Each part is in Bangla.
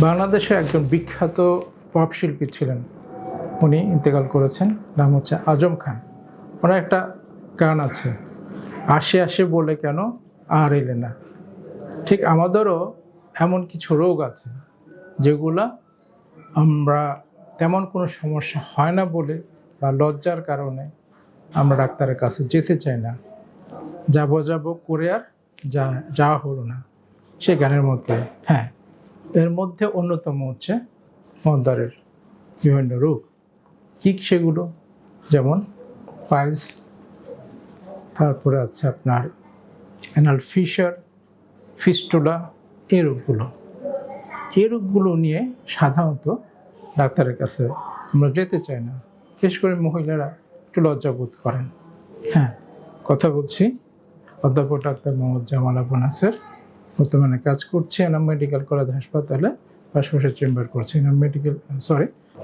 বাংলাদেশে একজন বিখ্যাত পপ শিল্পী ছিলেন, উনি ইন্তেকাল করেছেন। নাম হচ্ছে আজম খান। ওনার একটা গান আছে, আসে আসে বলে কেন আর এলে না। ঠিক আমাদেরও এমন কিছু রোগ আছে যেগুলা আমরা তেমন কোনো সমস্যা হয় না বলে বা লজ্জার কারণে আমরা ডাক্তারের কাছে যেতে চাই না। যাব করে আর যাওয়া হলো না। সে গানের মধ্যে হ্যাঁ, এর মধ্যে অন্যতম হচ্ছে মলদ্বারের বিভিন্ন রোগ। কী সেগুলো? যেমন পাইলস, তারপরে আছে আপনার অ্যানাল ফিশার, ফিস্টুলা, এই রোগগুলো নিয়ে সাধারণত ডাক্তারের কাছে আমরা যেতে চাই না। বিশেষ করে মহিলারা একটু লজ্জাবোধ করেন। হ্যাঁ, কথা বলছি অধ্যাপক ডাক্তার মোহাম্মদ জামাল আবু নাসের। বর্তমানে কাজ করছি এনাম মেডিকেল কলেজ হাসপাতালে, পাশাপাশি চেম্বার করছি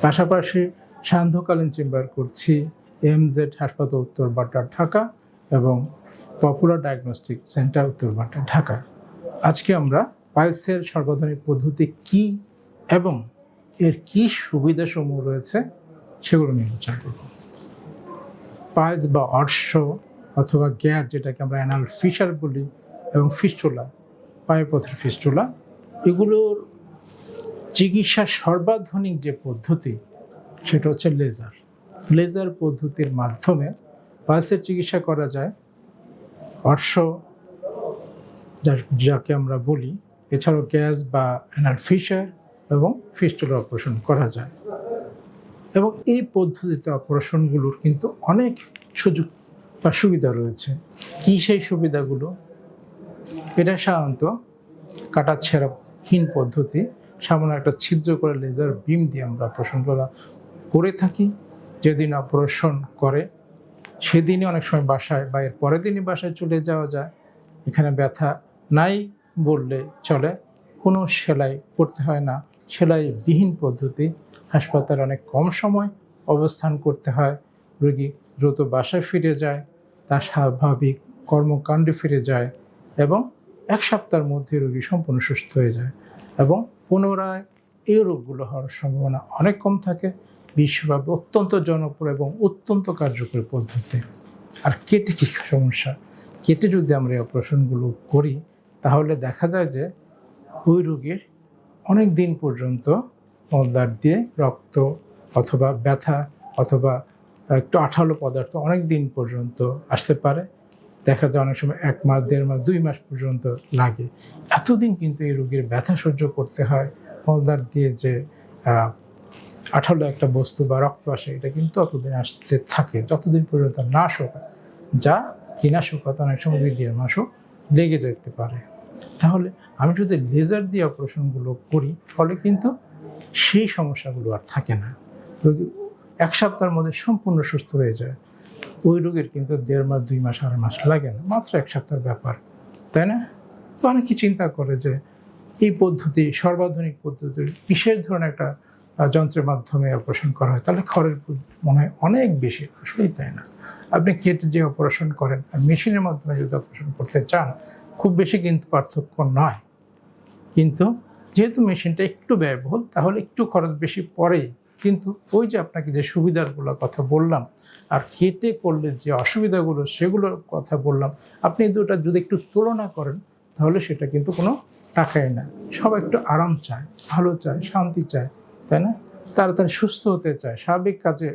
পাশাপাশি সান্ধ্যকালীন চেম্বার করছি এমজেড হাসপাতাল উত্তর বাড্ডা ঢাকা এবং পপুলার ডায়াগনস্টিক সেন্টার উত্তর বাড্ডা ঢাকা। আজকে আমরা পাইলসের সর্বাধুনিক পদ্ধতি কি এবং এর কি সুবিধাসমূহ রয়েছে সেগুলো নিয়ে আলোচনা করব। পাইলস বা অর্শ অথবা গ্যাস, যেটাকে আমরা অ্যানাল ফিশার বলি, এবং ফিস্টুলা, পায়ুপথের ফিস্টুলা, এগুলোর চিকিৎসার সর্বাধুনিক যে পদ্ধতি সেটা হচ্ছে লেজার পদ্ধতির মাধ্যমে পালসের চিকিৎসা করা যায়। অর্শ যাকে আমরা বলি, এছাড়াও গ্যাস বা অ্যানাল ফিশার এবং ফিস্টুলা অপারেশন করা যায়। এবং এই পদ্ধতিতে অপারেশনগুলোর কিন্তু অনেক সুযোগ বা সুবিধা রয়েছে। কি সেই সুবিধাগুলো? এটা সাধারণত কাটাছেঁড়াহীন পদ্ধতি। সামান্য একটা ছিদ্র করে লেজার বিম দিয়ে আমরা অপারেশন করে থাকি। যেদিন অপারেশন করে সেদিনই অনেক সময় বাসায় বা এর পরের দিনই বাসায় চলে যাওয়া যায়। এখানে ব্যথা নাই বললে চলে, কোনো সেলাই করতে হয় না। সেলাইবিহীন পদ্ধতি। হাসপাতালে অনেক কম সময় অবস্থান করতে হয়। রোগী দ্রুত বাসায় ফিরে যায়, তার স্বাভাবিক কর্মকাণ্ডে ফিরে যায় এবং এক সপ্তাহের মধ্যে রোগী সম্পূর্ণ সুস্থ হয়ে যায় এবং পুনরায় এই রোগগুলো হওয়ার সম্ভাবনা অনেক কম থাকে। বিশ্বব্যাপী অত্যন্ত জনপ্রিয় এবং অত্যন্ত কার্যকরী পদ্ধতি। আর কেটে কী সমস্যা? কেটে যদি আমরা এই অপারেশনগুলো করি তাহলে দেখা যায় যে ওই রোগীর অনেক দিন পর্যন্ত মলদ্বার দিয়ে রক্ত অথবা ব্যথা অথবা একটু আঠালো পদার্থ অনেক দিন পর্যন্ত আসতে পারে। দেখা যায় অনেক সময় 1 মাস, 1.5 মাস, 2 মাস পর্যন্ত লাগে। এতদিন কিন্তু এই রোগীর ব্যথা সহ্য করতে হয়। মলদ্বার দিয়ে যে আঠালো একটা বস্তু বা রক্ত আসে, এটা কিন্তু অতদিন আসতে থাকে যতদিন পর্যন্ত না শোকায়, যা কিনা শুকাতে অনেক সময় 2-3 মাসও লেগে যেতে পারে। তাহলে আমি যদি লেজার দিয়ে অপারেশনগুলো করি ফলে কিন্তু সেই সমস্যাগুলো আর থাকে না। রোগী 1 সপ্তাহের মধ্যে সম্পূর্ণ সুস্থ হয়ে যায়। ওই রোগীর কিন্তু 1.5 মাস, 2 মাস, 2.5 মাস লাগে না, মাত্র 1 সপ্তাহের ব্যাপার, তাই না? তো অনেকে চিন্তা করে যে এই পদ্ধতি সর্বাধুনিক পদ্ধতির বিশেষ ধরনের একটা যন্ত্রের মাধ্যমে অপারেশন করা হয়, তাহলে খরচ মনে হয় অনেক বেশি। আসলেই তাই না। আপনি কেটে যে অপারেশন করেন আর মেশিনের মাধ্যমে যদি অপারেশন করতে চান, খুব বেশি কিন্তু পার্থক্য নয়। কিন্তু যেহেতু মেশিনটা একটু ব্যয়বহুল, তাহলে একটু খরচ বেশি পড়েই। কিন্তু ওই যে আপনাকে যে সুবিধাগুলোর কথা বললাম আর কেটে করলে যে অসুবিধাগুলো সেগুলোর কথা বললাম, আপনি দুটো যদি একটু তুলনা করেন তাহলে সেটা কিন্তু কোনো টাকাই না। সবাই একটু আরাম চায়, ভালো চায়, শান্তি চায়, তাই না? তাড়াতাড়ি সুস্থ হতে চায়, স্বাভাবিক কাজে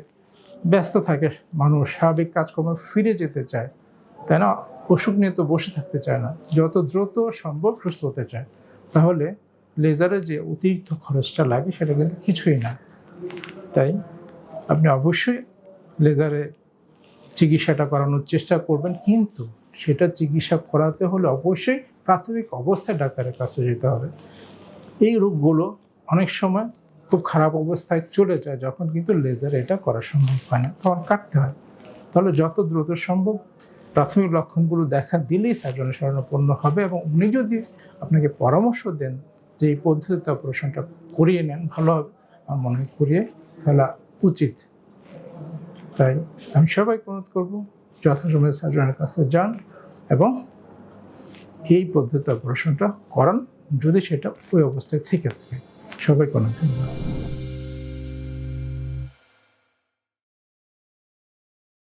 ব্যস্ত থাকে মানুষ, স্বাভাবিক কাজকর্মে ফিরে যেতে চায়, তাই না? অসুখ নিয়ে তো বসে থাকতে চায় না, যত দ্রুত সম্ভব সুস্থ হতে চায়। তাহলে লেজারে যে অতিরিক্ত খরচটা লাগে সেটা কিন্তু কিছুই না। তাই আপনি অবশ্যই লেজারে চিকিৎসাটা করানোর চেষ্টা করবেন, কিন্তু সেটা চিকিৎসা করাতে হলে অবশ্যই প্রাথমিক অবস্থায় ডাক্তারের কাছে যেতে হবে। এই রোগগুলো অনেক সময় খুব খারাপ অবস্থায় চলে যায় যখন কিন্তু লেজারে এটা করা সম্ভব হয় না, তখন কাটতে হয়। তাহলে যত দ্রুত সম্ভব প্রাথমিক লক্ষণগুলো দেখা দিলেই সার্জনের শরণাপন্ন হবে এবং উনি যদি আপনাকে পরামর্শ দেন যে এই পদ্ধতিতে অপারেশনটা করিয়ে নেন, ভালো হবে, আমার মনে হয় করিয়ে ফেলা উচিত। তাই আমি সবাইকে অনুরোধ করবো যথাসময়ে সার্জনের কাছে যান এবং এই পদ্ধতিতে অপারেশনটা করান যদি সেটা ওই অবস্থায় থেকে থাকে। সবাইকে অনেক ধন্যবাদ।